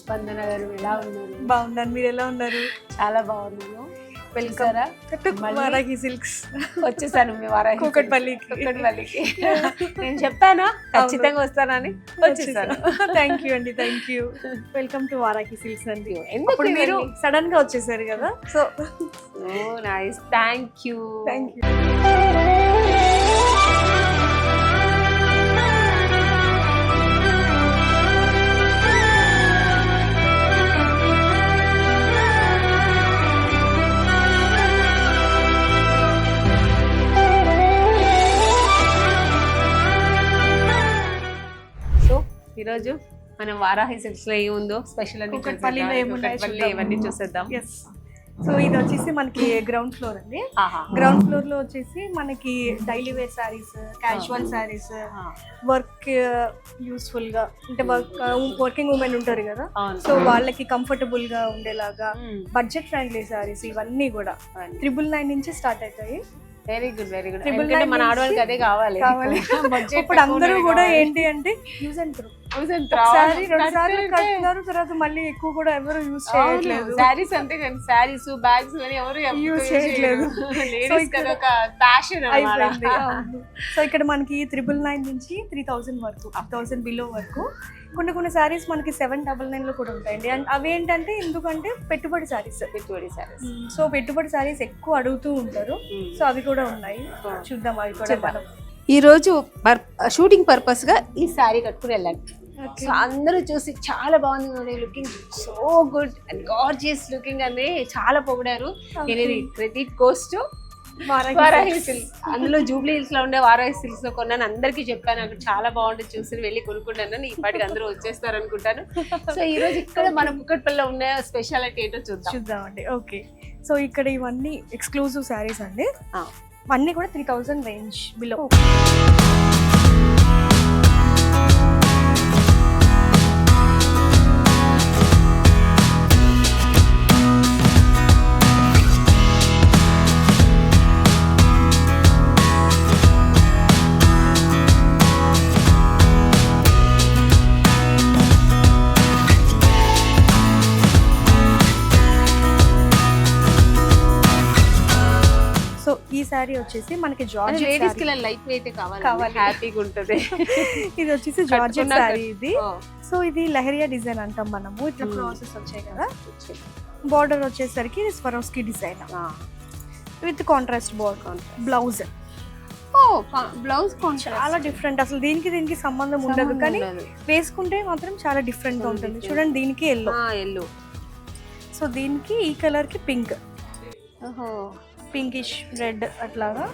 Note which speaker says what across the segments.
Speaker 1: స్పందన గారు ఎలా ఉన్నారు?
Speaker 2: బాగున్నాను, మీరు ఎలా ఉన్నారు?
Speaker 1: చాలా బాగున్నాను.
Speaker 2: Welcome Varahi silks.
Speaker 1: వచ్చేసాను మీ వారాహి
Speaker 2: కూకట్పల్లికి.
Speaker 1: నేను చెప్పానా ఖచ్చితంగా వస్తానని, వచ్చేసాను.
Speaker 2: థ్యాంక్ యూ అండి, thank you. Welcome to Varahi silks అండి.
Speaker 1: ఎందుకు
Speaker 2: మీరు సడన్ గా వచ్చేసారు కదా, సో
Speaker 1: నైస్. Thank you. ఈరోజు మనం వారాహి సిల్క్స్ లో ఏముందో స్పెషల్ అని
Speaker 2: కూకట్పల్లిలో
Speaker 1: ఇవన్నీ చూసేద్దాం.
Speaker 2: సో ఇది వచ్చేసి మనకి గ్రౌండ్ ఫ్లోర్ అండి. గ్రౌండ్ ఫ్లోర్ లో వచ్చేసి మనకి daily wear sarees, casual sarees, work useful గా అంటే వర్కింగ్ ఉమెన్ ఉంటారు కదా, సో వాళ్ళకి కంఫర్టబుల్ గా ఉండేలాగా బడ్జెట్ ఫ్రెండ్లీ సారీస్ ఇవన్నీ కూడా 999 నుంచి స్టార్ట్ అవుతాయి.
Speaker 1: Very good, very good. మన ఆడవాళ్ళకి అదే కావాలి.
Speaker 2: ఇప్పుడు అందరూ కూడా ఏంటి అంటే యూజ్ అండ్ త్రో, ఒకసారి 2 సార్లు కడుతున్నారు, తర్వాత మళ్ళీ ఎక్కువ కూడా ఎవరు యూజ్ చేయట్లేదు.
Speaker 1: సారీస్ అంటే సారీస్, బ్యాగ్స్ ఎవరు
Speaker 2: యూజ్ చేయట్లేదు. సో ఇక్కడ మనకి 999 నుంచి 3000 వరకు, 1000 బిలో వరకు కొన్ని సారీస్ మనకి 799 లో కూడా ఉంటాయండి. అండ్ అవి ఏంటంటే ఎందుకంటే పెట్టుబడి సారీస్. సో పెట్టుబడి సారీస్ ఎక్కువ అడుగుతూ ఉంటారు, సో అవి కూడా ఉన్నాయి. చూద్దాం అవి కూడా.
Speaker 1: ఈ రోజు షూటింగ్ పర్పస్ గా ఈ సారీ కట్టుకుని వెళ్ళండి. సో అందరూ చూసి చాలా బాగుంది, looking so good and gorgeous looking అని చాలా పొగిడారు. Credit goes to Varahi silks. అందులో జూబ్లీ హిల్స్ లో ఉండే వారాహి సిల్క్స్ లో కొన్నాను, అందరికీ చెప్పాను అక్కడ చాలా బాగుంటుంది, చూసి వెళ్ళి కొనుక్కుంటాను. ఇప్పటికి అందరూ వచ్చేస్తారు అనుకుంటాను. సో ఈ రోజు ఇక్కడ మన కుక్కట్పల్లిలో ఉండే స్పెషాలిటీ ఏంటో
Speaker 2: చూద్దామండి. ఓకే, సో ఇక్కడ ఇవన్నీ ఎక్స్క్లూజివ్ శారీస్ అండి, అన్నీ కూడా 3000 రేంజ్ బిలో. ఈ సారీ వచ్చేసి మనకి జార్జెట్
Speaker 1: సారీ, లైట్ వెయిట్ కావాలి, హ్యాపీగా ఉంటుంది.
Speaker 2: ఇది వచ్చేసి జార్జెట్ సారీ ఇది. సో ఇది లెహరియా డిజైన్ అంటాం మనము. ఇట్లా ప్రాసెస్ వచ్చాయి కదా, బార్డర్ వచ్చేసరికి Swarovski design with contrast border. Blouse చాలా డిఫరెంట్, అసలు దీనికి సంబంధం ఉండదు, కానీ వేసుకుంటే మాత్రం చాలా డిఫరెంట్ గా ఉంటుంది. చూడండి, దీనికి ఎల్లో, సో దీనికి ఈ కలర్ కి పింక్, పింకిష్ రెడ్ అట్లాగా,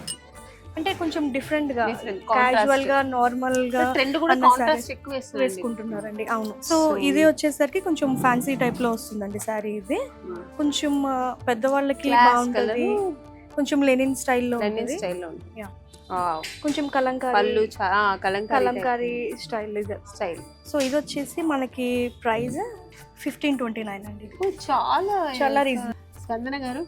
Speaker 2: అంటే కొంచెం డిఫరెంట్ గా, క్యాజువల్ గా, నార్మల్ గా వేసుకుంటున్నారండి. అవును. సో ఇది వచ్చేసరికి కొంచెం ఫ్యాన్సీ టైప్ లో వస్తుందండి సారీ. ఇది కొంచెం పెద్దవాళ్ళకి బాగుంటది, కొంచెం లెనిన్ స్టైల్లో ఉంటుంది, కొంచెం కలంకారీ స్టైల్. సో ఇది వచ్చేసి మనకి ప్రైస్ 1529 అండి. చాలా రీజన్.
Speaker 1: స్పందన గారు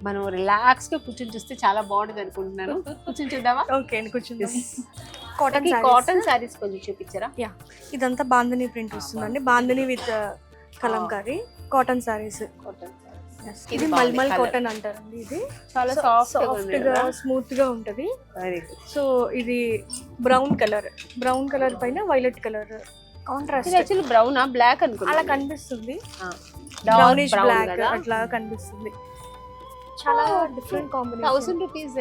Speaker 1: మనం రిలాక్స్ గా కూర్చొని చూస్తే చాలా బాగుంటుంది అనుకుంటున్నాను. కూర్చొని చూద్దామా?
Speaker 2: ఓకే అండి, కూర్చుందాం.
Speaker 1: కాటన్ సారీస్ కొంచెం చూపించారా?
Speaker 2: ఇదంతా బాందిని ప్రింట్ వస్తుందండి, బాందిని విత్ కలంకారీ కాటన్ సారీస్. ఇది మల్మల్ కాటన్ అంటారండి. ఇది చాలా సాఫ్ట్ గా, స్మూత్ గా ఉంటది. సో ఇది బ్రౌన్ కలర్ పైన violet colour contrast.
Speaker 1: Actually brown black అనుకుంటా,
Speaker 2: అలా కనిపిస్తుంది, బ్రౌనిష్ బ్లాక్ అట్లా కనిపిస్తుంది. చాలా different combination.
Speaker 1: 1000 rupees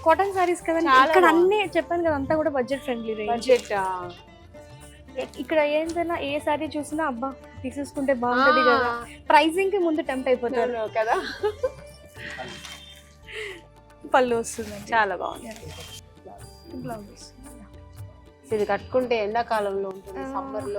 Speaker 2: cotton sarees కదండి. ఇక్కడ అన్ని చెప్పాను కదా, అంతా కూడా బడ్జెట్ ఫ్రెండ్లీ రేంజ్. ఇక్కడ ఏంటన్నా ఏ సారీ చూసినా అబ్బా తీసేసుకుంటే బాగుంటది కదా, ప్రైసింగ్ కి ముందు టెంప్ట్ అయిపోతారు
Speaker 1: కదా.
Speaker 2: పళ్ళు వస్తుంది,
Speaker 1: చాలా బాగుంది.
Speaker 2: బ్లౌజ్
Speaker 1: ఇది కట్టుకుంటే ఎండాకాలంలో ఉంటుంది, సమ్మర్ లో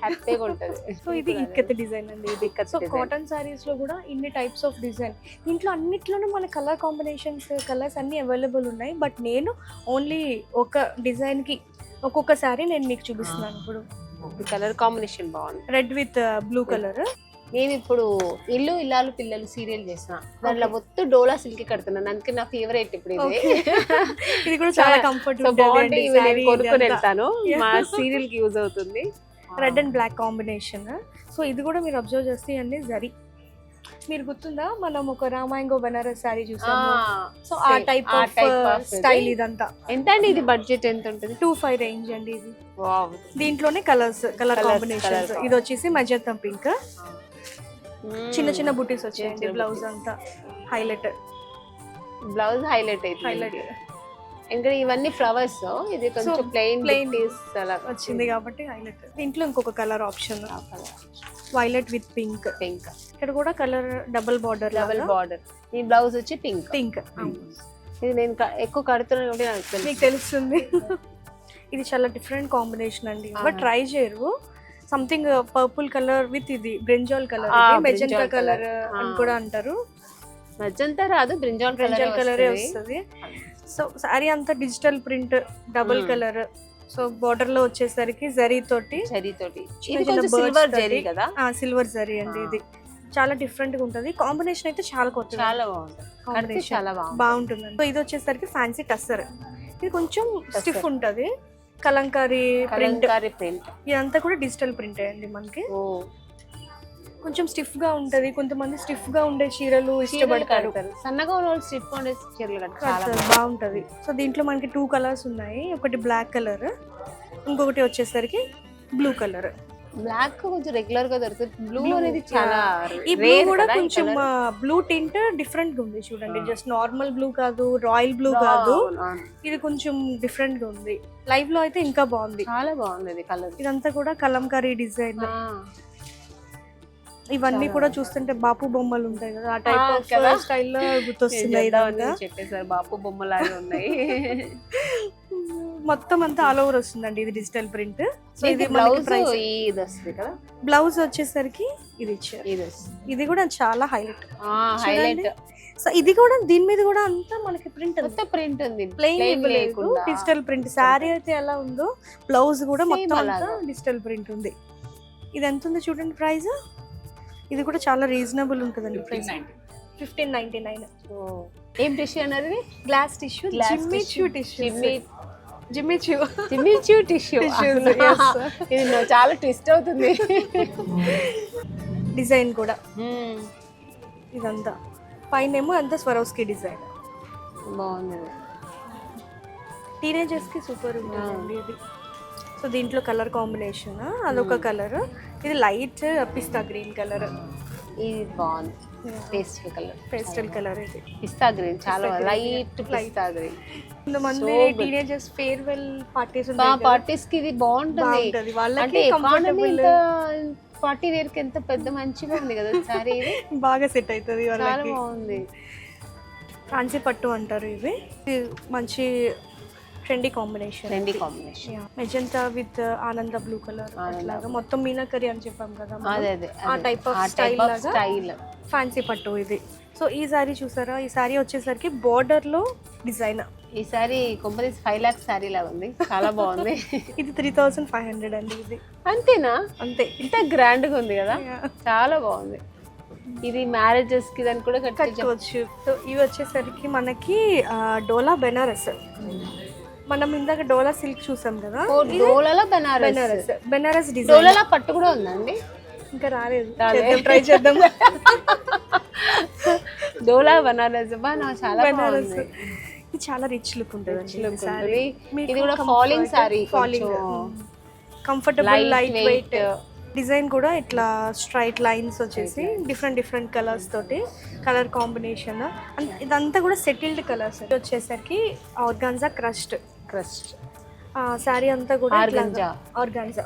Speaker 1: హ్యాపీగా ఉంటుంది.
Speaker 2: సో ఇది ఇక్కత్ డిజైన్ అండి. ఇది సో కాటన్ సారీస్ లో కూడా ఇన్ని టైప్స్ ఆఫ్ డిజైన్, ఇంట్లో అన్నిట్లోనూ మన కలర్ కాంబినేషన్స్, కలర్స్ అన్ని అవైలబుల్ ఉన్నాయి. బట్ నేను ఓన్లీ ఒక డిజైన్ కి ఒక్కొక్క సారీ నేను మీకు చూపిస్తున్నాను. ఇప్పుడు
Speaker 1: కలర్ కాంబినేషన్ బాగుంది,
Speaker 2: రెడ్ విత్ బ్లూ కలర్.
Speaker 1: నేను ఇప్పుడు ఇల్లు ఇల్లాలు పిల్లలు సీరియల్ చేసిన దాంట్లో మొత్తం డోలా సిల్క్ కడుతున్నాను, అందుకే నా ఫేవరెట్ ఇప్పుడు
Speaker 2: ఇది కూడా చాలా కంఫర్ట్
Speaker 1: కొనుక్కొని వెళ్తాను, మా సీరియల్ కి యూజ్ అవుతుంది.
Speaker 2: Red and black combination. So ఇది కూడా మీరు అబ్జర్వ్ చేస్తే అన్ని జరీ. మీరు గుర్తుందా మనం ఒక రామాయంగో బనారస్ శారీ చూసాము, సో ఆ టైప్ ఆఫ్ స్టైల్ ఇదంతా.
Speaker 1: ఎంత అండి ఇది? బడ్జెట్ ఎంత ఉంటుంది?
Speaker 2: 2,500 రేంజ్ అండి ఇది. దీంట్లోనే కలర్ కాంబినేషన్స్. ఇది వచ్చేసి మజంతా పింక్, చిన్న చిన్న బుటీస్ వచ్చాయండి. బ్లౌజ్ అంతా హైలైట్,
Speaker 1: బ్లౌజ్ హైలైట్ ఇంకా ఇవన్నీ ఫ్లవర్స్. ఇది కొంచెం ప్లెయిన్ అలా
Speaker 2: వచ్చింది కాబట్టి హైలైట్. దీంట్లో ఇంకొక colour option violet with pink. ఇక్కడ కూడా కలర్ డబుల్ బార్డర్.
Speaker 1: ఈ బ్లౌజ్ వచ్చి పింక్. ఇది నేను ఎక్కువ కడుతున్నాను కాబట్టి
Speaker 2: మీకు తెలుస్తుంది. ఇది చాలా డిఫరెంట్ కాంబినేషన్ అండి, బట్ ట్రై చేయరు. సంథింగ్ పర్పుల్ కలర్ విత్ ఇది బ్రింజాల్ కలర్, మెజెంటా కలర్ అని కూడా అంటారు.
Speaker 1: మెజంతా రాదు, బ్రింజాల్
Speaker 2: కలరే వస్తుంది. సో సారీ అంతా digital print, double colour. So border లో వచ్చేసరికి జరీ తోటి సిల్వర్ జరీ అండి. ఇది చాలా డిఫరెంట్ గా ఉంటది. కాంబినేషన్ అయితే చాలా కొత్త,
Speaker 1: చాలా బాగుంటుంది, చాలా
Speaker 2: బాగుంటుంది. సో ఇది వచ్చేసరికి ఫ్యాన్సీ టస్సర్. ఇది కొంచెం స్టిఫ్ ఉంటది, కలంకారీ ప్రింట్. ఇదంతా కూడా డిజిటల్ ప్రింట్ అండి. మనకి కొంచెం స్టిఫ్ గా ఉంటది. కొంతమంది స్టిఫ్ గా ఉండే చీరలు ఇష్టపడతారు,
Speaker 1: సన్నగా ఉన్న స్టిఫ్ ఉండే చీరలు
Speaker 2: బాగుంటది. సో దీంట్లో మనకి 2 కలర్స్ ఉన్నాయి. ఒకటి బ్లాక్ కలర్, ఇంకొకటి వచ్చేసరికి బ్లూ కలర్.
Speaker 1: బ్లాక్ కొంచెం రెగ్యులర్ గా దొరుకుతుంది, బ్లూ అనేది చాలా.
Speaker 2: ఈ బ్లూ కూడా కొంచెం బ్లూ టింట్ డిఫరెంట్ గా ఉంది చూడండి. జస్ట్ నార్మల్ బ్లూ కాదు, రాయల్ బ్లూ కాదు, ఇది కొంచెం డిఫరెంట్ గా ఉంది. లైవ్ లో అయితే ఇంకా బాగుంది,
Speaker 1: చాలా బాగుంది కలర్.
Speaker 2: ఇదంతా కూడా కలంకారీ డిజైన్. ఇవన్నీ కూడా చూస్తుంటే బాపు బొమ్మలు ఉంటాయి కదా, ఆ టైప్ ఆఫ్ స్టైల్లో గుర్తొస్తున్నాయి.
Speaker 1: చెప్పేసారు బాపు బొమ్మలాగా ఉన్నాయి.
Speaker 2: మొత్తం అంతా ఆల్ ఓవర్ వస్తుందండి. ఇది డిజిటల్ ప్రింట్. సో ఇది బ్లౌజ్ వచ్చేసరికి ఇది ఇచ్చారు. ఇది కూడా చాలా హైలైట్. సో ఇది కూడా దీని మీద కూడా అంతా మనకి ప్రింట్ ఉంది, ప్లెయిన్ లేదు, డిజిటల్ ప్రింట్. శారీ అయితే ఎలా ఉందో బ్లౌజ్ కూడా మొత్తం అంతా డిజిటల్ ప్రింట్ ఉంది. ఇది ఎంత ఉంది చూడండి ప్రైస్. ఇది కూడా చాలా రీజనబుల్ ఉంటుందండి. 1599.
Speaker 1: ఏం టిష్యూ అన్నది?
Speaker 2: Glass tissue,
Speaker 1: Jimmy Choo tissue. ఇది చాలా ట్విస్ట్ అవుతుంది.
Speaker 2: డిజైన్ కూడా ఇదంతా పైన ఏమో అంతా స్వరోస్కి డిజైన్
Speaker 1: బాగుంది.
Speaker 2: టీనేజర్స్ కి సూపర్ ఉంటుంది ఇది. సో దీంట్లో కలర్ కాంబినేషన్ అదొక కలర్. ఇది లైట్ పిస్తా గ్రీన్ కలర్.
Speaker 1: ఇది బాగుంది,
Speaker 2: పేస్టల్ కలర్. ఇది
Speaker 1: పిస్తా గ్రీన్, చాలా లైట్ పిస్తా గ్రీన్.
Speaker 2: కొంతమంది టీనేజర్స్ ఫేర్వెల్
Speaker 1: పార్టీస్ కి ఇది బాగుంటుంది. వాళ్ళకి పార్టీ వేర్ కి ఎంత పెద్ద మంచిగా ఉంది కదా సారీ. ఇది
Speaker 2: బాగా సెట్ అవుతుంది,
Speaker 1: చాలా బాగుంది.
Speaker 2: ఫ్యాన్సీ పట్టు అంటారు. ఇది మంచి ట్రెండీ కాంబినేషన్. మెజెంటా విత్ ఆనంద బ్లూ కలర్ లాగా మొత్తం మీనాకరి అని చెప్పాం కదా, ఆ టైప్ ఆఫ్ స్టైల్ ఫ్యాన్సీ పట్టు ఇది. సో ఈ సారీ చూసారా, ఈ సారీ వచ్చేసరికి బోర్డర్ లో డిజైన్.
Speaker 1: ఈ సారీ కంపెనీ 5 lakhs సారీ లాగా ఉంది, చాలా బాగుంది.
Speaker 2: ఇది 3500 అండి. ఇది
Speaker 1: అంతేనా?
Speaker 2: అంతే.
Speaker 1: ఇంత గ్రాండ్ గా ఉంది కదా, చాలా బాగుంది. ఇది మ్యారేజెస్ కి దాన్ని కూడా
Speaker 2: కట్టుకోవచ్చు. సో ఇవి వచ్చేసరికి మనకి డోలా బెనారస్. మనం ఇందాక డోలా సిల్క్ చూసాం కదా, బెనారస్ డిజైన్.
Speaker 1: డోలా పట్టు కూడా ఉందండి,
Speaker 2: ఇంకా రాలేదు, ట్రై చేద్దాం.
Speaker 1: డోలా బనారస్ చాలా బనారస్.
Speaker 2: ఇది చాలా రిచ్ లుక్ ఉంటుంది.
Speaker 1: ఇది కూడా falling sorry,
Speaker 2: comfortable light weight. Design కూడా ఇట్లా స్ట్రైట్ లైన్స్ వచ్చేసి డిఫరెంట్ కలర్స్ తోటి కలర్ కాంబినేషన్. ఇదంతా కూడా సెటిల్డ్ కలర్స్. వచ్చేసరికి ఆర్గాన్జా క్రస్ట్ శారీ అంతా కూడా ఆర్గాన్జా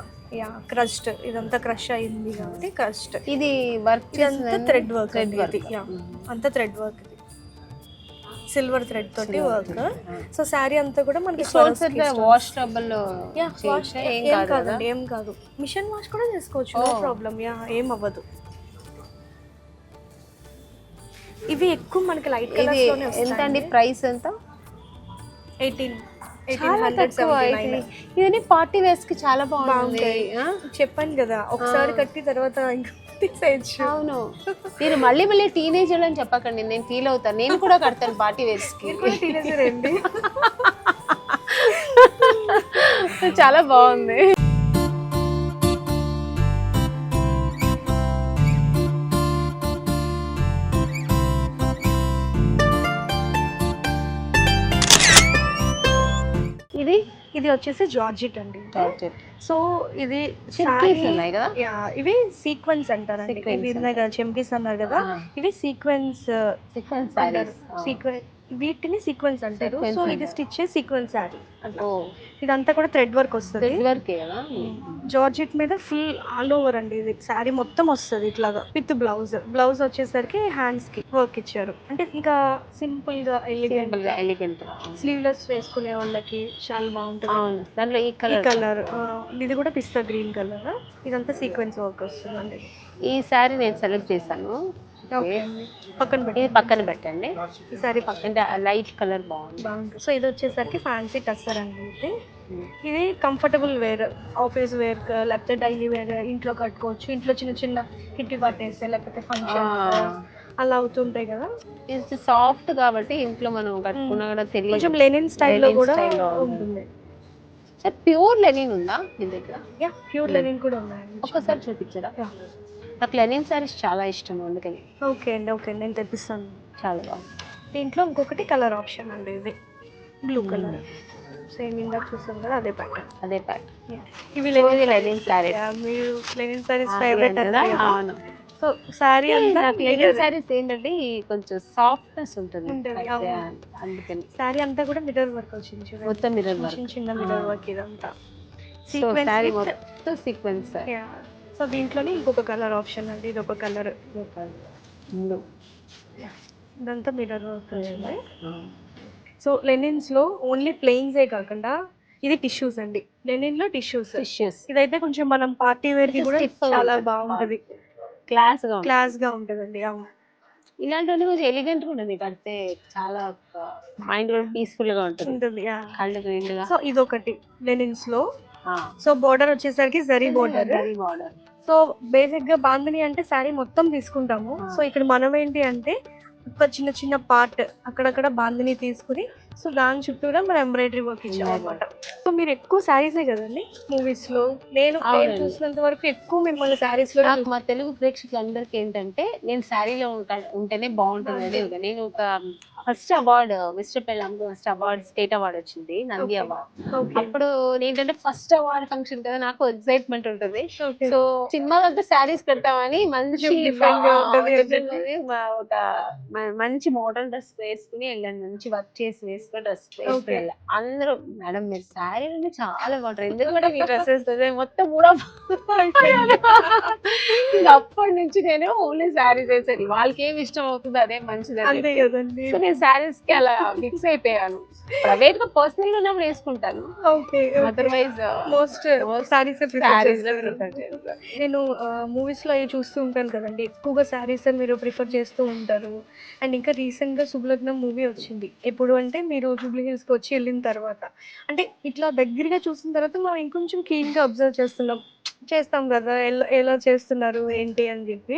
Speaker 2: క్రస్ట్. ఇదంతా క్రష్ అయింది కాబట్టి క్రస్ట్.
Speaker 1: ఇది వర్క్
Speaker 2: ఇదంతా థ్రెడ్ వర్క్, అంతా థ్రెడ్ వర్క్, సిల్వర్ థ్రెడ్ తోటి వర్క్. సో శారీ అంతా కూడా మనకి
Speaker 1: వాష్ ట్రబుల్
Speaker 2: ఏం కాదు, మిషన్ వాష్ కూడా చేసుకోవచ్చు, నో ప్రాబ్లం. ఏం అవ్వదు. ఇవి ఎక్కువ మనకి లైట్ కలర్స్ లోనే వస్తాయి.
Speaker 1: ఎంత అండి ప్రైస్? ఎంత?
Speaker 2: 1800.
Speaker 1: ఇవన్నీ పార్టీ వేర్స్ కి చాలా బాగుంది.
Speaker 2: చెప్పాను కదా, ఒకసారి కట్టి తర్వాత ఇంకా తీసేయచ్చు.
Speaker 1: అవును, మీరు మళ్ళీ టీనేజర్ అని చెప్పకండి, నేను ఫీల్ అవుతాను. నేను కూడా కడతాను పార్టీ వేర్స్ కి.
Speaker 2: టీనేజర్ అండి.
Speaker 1: చాలా బాగుంది.
Speaker 2: ఇది వచ్చేసి జార్జెట్ అండి.
Speaker 1: జార్జెట్
Speaker 2: సో ఇది
Speaker 1: చిమ్కీస్ ఉన్నాయి కదా.
Speaker 2: ఇవి సీక్వెన్స్ అంటారండి. ఇవి ఉన్నాయి కదా చెంకీస్ అన్నారు కదా, ఇవి సీక్వెన్స్
Speaker 1: సీక్వెన్స్
Speaker 2: అంటారు. వీటిని సీక్వెన్స్ అంటారు. సో ఇది స్టిచ్ సీక్వెన్స్ శారీ. ఇదంతా కూడా థ్రెడ్ వర్క్ వస్తుంది. జార్జెట్ మీద ఫుల్ ఆల్ ఓవర్ అండి. ఇది శారీ మొత్తం వస్తుంది ఇట్లాగా విత్ బ్లౌజ్ వచ్చేసరికి హ్యాండ్స్ కి వర్క్ ఇచ్చారు. అంటే ఇంకా సింపుల్ గా
Speaker 1: ఎలిగెంట్
Speaker 2: స్లీవ్లెస్ వేసుకునే వాళ్ళకి చాలా బాగుంటుంది.
Speaker 1: దాంట్లో ఈ
Speaker 2: కలర్ ఇది కూడా పిస్తా గ్రీన్ కలర్. ఇదంతా సీక్వెన్స్ వర్క్ వస్తుందండి.
Speaker 1: ఈ శారీ నేను సెలెక్ట్ చేశాను. పక్కన పెట్టండి.
Speaker 2: ఈ సారీ
Speaker 1: అంటే లైట్ కలర్ బాగుంది.
Speaker 2: సో ఇది వచ్చేసరికి ఫ్యాన్సీ టస్సర్ అండి. ఇది కంఫర్టబుల్ వేర్, ఆఫీస్ వేర్ లేకపోతే డైలీ వేర్, ఇంట్లో కట్టుకోవచ్చు. ఇంట్లో చిన్న చిన్న కిట్టి పట్టేస్తే లేకపోతే ఫంక్షన్ అలా అవుతుంటాయి కదా.
Speaker 1: ఇది సాఫ్ట్ కాబట్టి ఇంట్లో మనం కట్టుకున్నా కూడా తెలియదు.
Speaker 2: కొంచెం లెనిన్ స్టైల్లో కూడా ఉంటుంది.
Speaker 1: ప్యూర్ లెనిన్ ఉందా మీ దగ్గర?
Speaker 2: ప్యూర్ లెనిన్ కూడా ఉన్నాయండి.
Speaker 1: ఒక్కసారి చూపించరా? నాకు లెనిన్ సారీస్ చాలా ఇష్టం అందుకని.
Speaker 2: ఓకే అండి నేను తెప్పిస్తాను.
Speaker 1: చాలా బాగుంది.
Speaker 2: దీంట్లో ఇంకొకటి కలర్ ఆప్షన్ అండి. ఇది బ్లూ కలర్ సేమ్ ఇందాక చూసాం కదా, అదే ప్యాటర్న్. ఇవి
Speaker 1: లెనిన్ సారీ.
Speaker 2: మీరు లెనిన్ సారీస్ ఫేవరెట్ కదా.
Speaker 1: అవును.
Speaker 2: సో సారీ అంతా
Speaker 1: లెనిన్ సారీస్ ఏంటంటే కొంచెం సాఫ్ట్నెస్ ఉంటుంది అందుకని.
Speaker 2: సారీ అంతా కూడా మిర్రర్ వర్క్ వచ్చింది చూడండి.
Speaker 1: మొత్తం మిర్రర్ వర్క్,
Speaker 2: చిన్న మిర్రర్ వర్క్ ఇదంతా
Speaker 1: సారీ మొత్తం సీక్వెన్స్.
Speaker 2: సో దీంట్లోనే ఇంకొక కలర్ ఆప్షన్ అండి. ఇది ఒక కలర్. ఇదంతా మిర్రర్ వర్క్ వచ్చింది. సో లెనిన్స్ లో ఓన్లీ ప్లెయిన్సే కాకుండా ఇది టిష్యూస్ అండి. లెనిన్ లో టిష్యూస్. ఇదైతే కొంచెం మనం పార్టీ వేర్ కి కూడా చాలా బాగుంటది. క్లాస్ గా ఉంటదండి.
Speaker 1: ఇలాంటి కొంచెం ఎలిగెంట్ గా ఉంటుంది. కడితే చాలా మైండ్ కూడా పీస్ఫుల్ గా ఉంటుంది.
Speaker 2: సో ఇదొకటి లెనిన్స్ లో. సో బోర్డర్ వచ్చేసరికి జరీ బోర్డర్. సో బేసిక్ గా బాందిని అంటే శారీ మొత్తం తీసుకుంటాము. సో ఇక్కడ మనం ఏంటి అంటే ఒక చిన్న చిన్న పార్ట్ అక్కడక్కడ బాందిని తీసుకుని సో దాని చుట్టూరా మనం ఎంబ్రాయిడరీ వర్క్ ఇచ్చాం అనమాట. సో మీరు ఎక్కువ శారీసే కదండి మూవీస్ లో. నేను చూసినంత వరకు ఎక్కువ మిమ్మల్ని శారీస్ లో.
Speaker 1: మా తెలుగు ప్రేక్షకులందరికీ ఏంటంటే నేను శారీలో ఉంటేనే బాగుంటుంది. నేను ఒక ఫస్ట్ అవార్డ్ మిస్టర్ పెళ్ళాంకు ఫస్ట్ అవార్డ్ స్టేట్ అవార్డ్ వచ్చింది, నంది అవార్డ్. అప్పుడు ఏంటంటే ఫస్ట్ అవార్డ్ ఫంక్షన్ కదా, నాకు ఎక్సైట్మెంట్ ఉంటుంది. సో సినిమాలో అంతా శారీస్ పెడతామని మంచి ఒక మంచి మోడల్ డ్రెస్ వేసుకుని వెళ్ళాను. మంచి వర్క్ చేసి వేసుకుని డ్రెస్ వేసుకుని అందరూ మేడం మీరు శారీ అంటే చాలా బాగుంటారు, ఎందుకు కూడా మీ డ్రెస్సెస్ మొత్తం కూడా. అప్పటి నుంచి నేను ఓన్లీ శారీస్ వేసాను. వాళ్ళకి ఏమి ఇష్టం అవుతుంది అదే మంచిది. సో నేను శారీస్ కి అలా ఫిక్స్ అయిపోయాను. ప్రైవేట్ గా పర్సనల్ గా ఉన్నప్పుడు వేసుకుంటాను. Otherwise most
Speaker 2: saris. నేను మూవీస్ లో చూస్తూ ఉంటాను కదండి, ఎక్కువగా శారీస్ మీరు ప్రిఫర్ చేస్తూ ఉంటారు. అండ్ ఇంకా రీసెంట్ గా శుభలగ్నం మూవీ వచ్చింది. ఎప్పుడు అంటే మీరు జూబ్లీ హిల్స్ కి వచ్చి వెళ్ళిన తర్వాత, అంటే ఇట్లా దగ్గరగా చూసిన తర్వాత మనం ఇంకొంచెం కీన్ గా అబ్జర్వ్ చేస్తాం కదా ఎలా చేస్తున్నారు ఏంటి అని చెప్పి.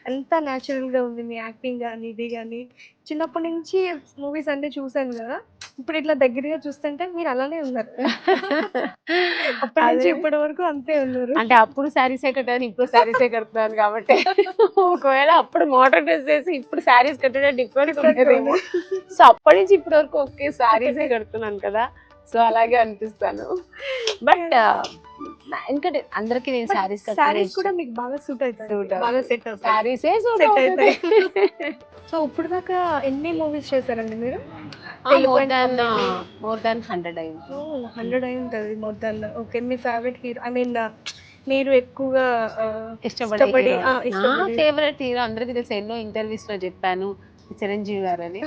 Speaker 2: ఎంత న్యాచురల్ గా ఉంది మీ యాక్టింగ్ కానీ ఇది కానీ. చిన్నప్పటి నుంచి మూవీస్ అంటే చూసాను కదా, ఇప్పుడు ఇట్లా దగ్గరగా చూస్తుంటే మీరు అలానే ఉన్నారు. అప్పటి నుంచి ఇప్పటి వరకు అంతే ఉన్నారు.
Speaker 1: అంటే అప్పుడు శారీసే కట్టాను, ఇప్పుడు శారీసే కడుతున్నాను కాబట్టి ఒకవేళ అప్పుడు మోడర్న్ డ్రెస్ వేసి ఇప్పుడు శారీస్ కట్టడం డిఫరెంట్ ఉండేదేమో. సో అప్పటి నుంచి ఇప్పటి వరకు ఓకే శారీసే కడుతున్నాను కదా, సో అలాగే అనిపిస్తాను. బట్ ఎందుకంటే అందరికి నేను
Speaker 2: శారీస్ కూడా మీకు బాగా సూట్ అవుతాయి, బాగా సెట్ అవుతాయి.
Speaker 1: శారీసే సూట్ అవుతాయి.
Speaker 2: సో ఇప్పుడు దాకా ఎన్ని మూవీస్ చేశారండి మీరు?
Speaker 1: మోర్ దాన్ 100 అయింది.
Speaker 2: 100 అయి ఉంటుంది more than. Okay, me favourite hero, I mean మీరు ఎక్కువగా
Speaker 1: ఇష్టపడే ఫేవరెట్ హీరో అందరికి తెలుసు, ఎన్నో ఇంటర్వ్యూస్ లో చెప్పాను, చిరంజీవి గారు అని.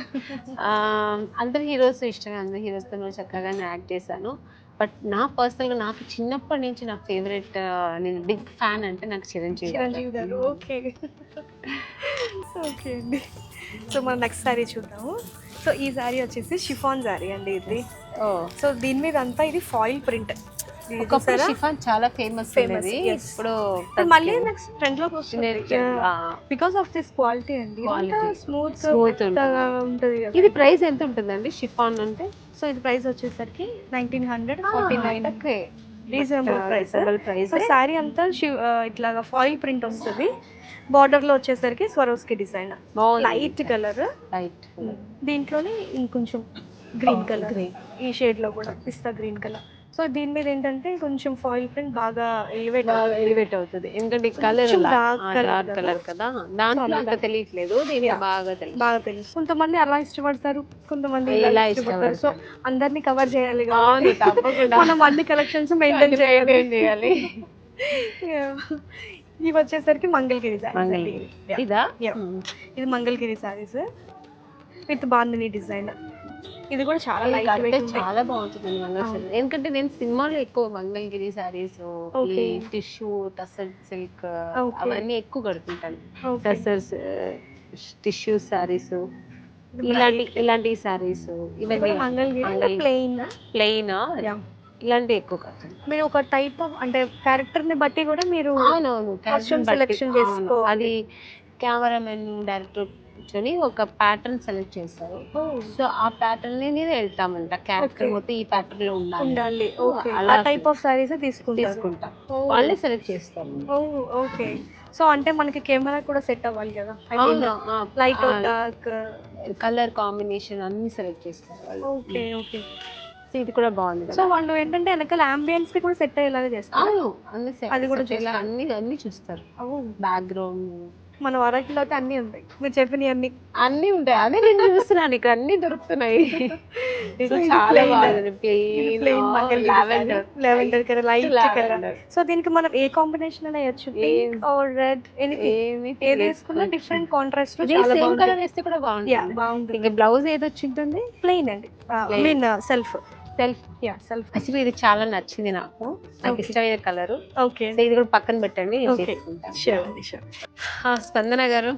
Speaker 1: అందరి హీరోస్ ఇష్టమే, అందరి హీరోస్తో చక్కగా యాక్ట్ చేశాను. బట్ నా పర్సనల్గా నాకు చిన్నప్పటి నుంచి నా ఫేవరెట్, నేను బిగ్ ఫ్యాన్ అంటే నాకు చిరంజీవి
Speaker 2: గారు. ఓకే ఓకే అండి. సో మనం నెక్స్ట్ శారీ చూద్దాము. సో ఈ శారీ వచ్చేసి షిఫాన్ శారీ అండి ఇది. సో దీని మీద అంతా ఇది ఫాయిల్ ప్రింట్.
Speaker 1: షిఫాన్ చాలా ఫేమస్. ఇప్పుడు
Speaker 2: మళ్ళీ నెక్స్ట్ ట్రెండ్ లోకి వస్తుంది బికాస్ ఆఫ్ దిస్ క్వాలిటీ అండి. స్మూత్ ఉంటుంది.
Speaker 1: ఇది ప్రైస్ ఎంత ఉంటుందండి షిఫాన్ అంటే?
Speaker 2: సో ఇది ప్రైస్ వచ్చేసరికి 1949. Reasonable price. సో శారీ అంతా ఇట్లాగా ఫాయిల్ ప్రింట్ వస్తుంది. బార్డర్ లో వచ్చేసరికి స్వరోస్కి డిజైన్, లైట్ కలర్. దీంట్లోనే ఇంకొంచెం గ్రీన్ కలర్, ఈ షేడ్ లో కూడా పిస్తా గ్రీన్ కలర్. సో దీని మీద ఏంటంటే కొంచెం ఫాయిల్ ప్రింట్ బాగా
Speaker 1: ఎలివేట్ అవుతుంది ఎందుకంటే కలర్
Speaker 2: కొంచెం dark colour
Speaker 1: డార్క్
Speaker 2: కదా.
Speaker 1: కలర్ కదా దాంట్లో అంత తెలియట్లేదు దీని బాగా తెలుసు
Speaker 2: బాగా తెలుసు. కొంతమంది అలా ఇష్టపడతారు, కొంతమంది
Speaker 1: ఇలా
Speaker 2: ఇలా ఇష్టపడతారు. సో
Speaker 1: ఇష్టపడతారు.
Speaker 2: అందరినీ కవర్ చేయాలి
Speaker 1: అవును
Speaker 2: కాబట్టి
Speaker 1: తప్పకుండా
Speaker 2: మనం అన్ని కలెక్షన్స్ మెయింటైన్ చేయాలి.
Speaker 1: maintain చేయాలి
Speaker 2: ఇవి వచ్చేసరికి మంగళగిరి sarees అండి.
Speaker 1: మంగళగిరి
Speaker 2: Yeah.
Speaker 1: ఇదా
Speaker 2: Yeah. ఇది మంగళగిరి సారీస్ విత్ బాందిని డిజైన్. ఇది కూడా చాలా లైట్
Speaker 1: కడితే
Speaker 2: వెయిట్
Speaker 1: చాలా బాగుంటుంది మంగళగిరి ఎందుకంటే నేను సినిమాలో ఎక్కువ Mangalagiri saris
Speaker 2: Okay.
Speaker 1: Tissue tussar silk
Speaker 2: Okay.
Speaker 1: అవన్నీ ఎక్కువ కడుతుంటాను
Speaker 2: Okay.
Speaker 1: టసర్స్ టిష్యూ సారీస్ ఇలాంటి సారీస్ ఇవన్నీ
Speaker 2: మంగళగిరి ప్లెయిన్.
Speaker 1: ప్లెయిన్ ఇలాంటివి ఎక్కువ కడుతుంది
Speaker 2: మీరు ఒక టైప్ ఆఫ్ అంటే క్యారెక్టర్ ని బట్టి కూడా మీరు
Speaker 1: అవునవును
Speaker 2: Costume selection చేసుకోవాలి.
Speaker 1: అది కెమెరామెన్ డైరెక్టర్ కూర్చొని ఒక ప్యాటర్న్ సెలెక్ట్ చేస్తారు సో ఆ ప్యాటర్న్ ని నేను వెళ్తామంట క్యారెక్టర్
Speaker 2: Okay.
Speaker 1: మొత్తం ఈ ప్యాటర్న్ లో ఉండాలి
Speaker 2: ఓకే
Speaker 1: అలా
Speaker 2: ఆ టైప్ ఆఫ్ సారీస్ తీసుకుంటారు.
Speaker 1: తీసుకుంటా వాళ్ళే సెలెక్ట్ చేస్తాను
Speaker 2: ఓకే. సో అంటే మనకి కెమెరా కూడా సెట్ అవ్వాలి కదా, లైట్ డార్క్.
Speaker 1: కలర్ కాంబినేషన్ అన్ని సెలెక్ట్ చేస్తారు వాళ్ళు
Speaker 2: ఓకే ఓకే.
Speaker 1: సో ఇది కూడా బాగుంది
Speaker 2: సో
Speaker 1: కదా
Speaker 2: వాళ్ళు ఏంటంటే వెనకాల అంబియన్స్ కి కూడా సెట్ అయ్యేలాగా చేస్తారు.
Speaker 1: అవును అన్ని
Speaker 2: అది కూడా
Speaker 1: అన్ని చూస్తారు బ్యాక్గ్రౌండ్
Speaker 2: మన వరకులో అయితే అన్ని ఉంటాయి మీరు చెప్పినవి అన్ని.
Speaker 1: అన్ని ఉంటాయి అదే నేను చూస్తున్నాను ఇక్కడ అన్ని దొరుకుతున్నాయి సో చాలా బాగుంది plain
Speaker 2: lavender colour, light colour. So దీనికి మనం ఏ కాంబినేషన్ అయినా వేయచ్చు, పింక్ ఆర్ రెడ్, ఏది వేసుకున్నా డిఫరెంట్ కాంట్రాస్ట్ లో చాలా
Speaker 1: సేమ్
Speaker 2: బాగుంటుంది.
Speaker 1: కలర్ వేస్తే కూడా బాగుంటుంది
Speaker 2: బాగుంటుంది.
Speaker 1: ఇంకా బ్లౌజ్ ఏది వచ్చింటుంది
Speaker 2: ప్లెయిన్ అండి, I mean self.
Speaker 1: Self
Speaker 2: self.
Speaker 1: Actually ఇది చాలా నచ్చింది నాకు ఇష్టమైన కలర్
Speaker 2: ఓకే.
Speaker 1: సో ఇది కూడా పక్కన పెట్టండి నేను
Speaker 2: Okay.
Speaker 1: చేసుకుంటాను.
Speaker 2: షూర్ అండి, షూర్.
Speaker 1: స్పందన గారు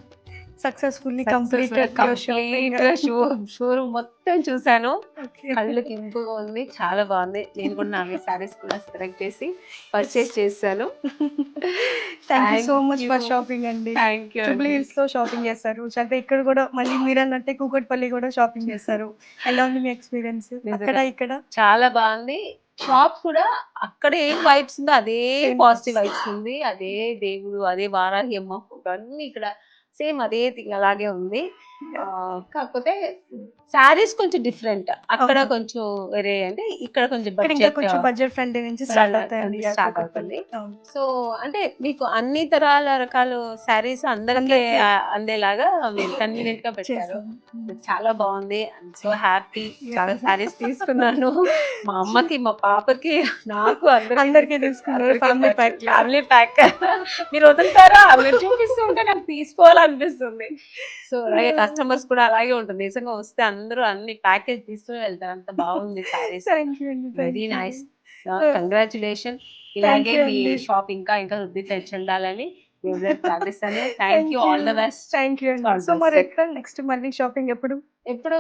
Speaker 2: సక్సెస్ఫుల్లీ కంప్లీటెడ్
Speaker 1: షోరూమ్ మొత్తం చూసాను కళ్ళకి ఇంపుగా ఉంది చాలా బాగుంది నేను కూడా నాలుగు సారీస్ కూడా సెలెక్ట్ చేసి పర్చేస్ చేశాను
Speaker 2: thank you so much for shopping అండి.
Speaker 1: థ్యాంక్ యూ
Speaker 2: జూబ్లీ హిల్స్ లో షాపింగ్ చేస్తారు, అంటే ఇక్కడ కూడా మళ్ళీ మీరు అన్నట్టే కూకట్పల్లి కూడా షాపింగ్ చేస్తారు. ఎలా ఉంది మీ ఎక్స్పీరియన్స్ అక్కడ ఇక్కడ?
Speaker 1: చాలా బాగుంది షాప్ కూడా అక్కడ ఏం వైబ్స్ ఉందో అదే పాజిటివ్ వైబ్స్ ఉంది అదే దేవుడు అదే వారాహి అమ్మ అన్ని ఇక్కడ సేమ్ అదే అలాగే ఉంది కాకపోతే శారీస్ కొంచెం డిఫరెంట్ అక్కడ కొంచెం వేరే అంటే ఇక్కడ కొంచెం
Speaker 2: కొంచెం బడ్జెట్ ఫ్రెండ్లీ నుంచి స్టార్ట్ అవుతాయి.
Speaker 1: సో అంటే మీకు అన్ని రకాల శారీస్ అందరికీ అందేలాగా మీరు కన్వీనియంట్ గా పెట్టారు చాలా బాగుంది సో హ్యాపీ చాలా శారీస్ తీసుకున్నాను మా అమ్మకి మా పాపకి నాకు
Speaker 2: అందరికీ తీసుకున్నారు
Speaker 1: ఫ్యామిలీ ప్యాక్ మీరు వదులుతారా మీరు చూపిస్తూ ఉంటే నాకు తీసుకోవాలనిపిస్తుంది సో అలాగే కస్టమర్స్ కూడా అలాగే ఉంటుంది నిజంగా వస్తే అందరూ అన్ని ప్యాకేజ్ తీసుకుని వెళ్తారు అంత బాగుంది సారీస్ వెరీ నైస్ కంగ్రాచులేషన్ ఇలాగే మీ షాప్ ఇంకా ఇంకా వృద్ధి చెందాలని ప్రార్థిస్తాను thank you all the best
Speaker 2: thank you. So మరి ఎక్కడ నెక్స్ట్ మళ్ళీ షాపింగ్ ఎప్పుడు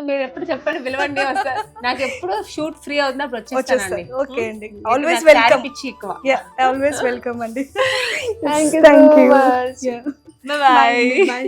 Speaker 1: మీరు ఎప్పుడు చెప్పండి పిలవండి వస్తారు నాకు ఎప్పుడు షూట్ ఫ్రీ అవుతున్నప్పుడు వచ్చేస్తానండి
Speaker 2: ఓకే అండి ఆల్వేస్ వెల్కమ్
Speaker 1: పిచ్చి ఎక్కువ
Speaker 2: ఆల్వేస్ వెల్కమ్ అండి
Speaker 1: thank you
Speaker 2: thank you
Speaker 1: bye
Speaker 2: by.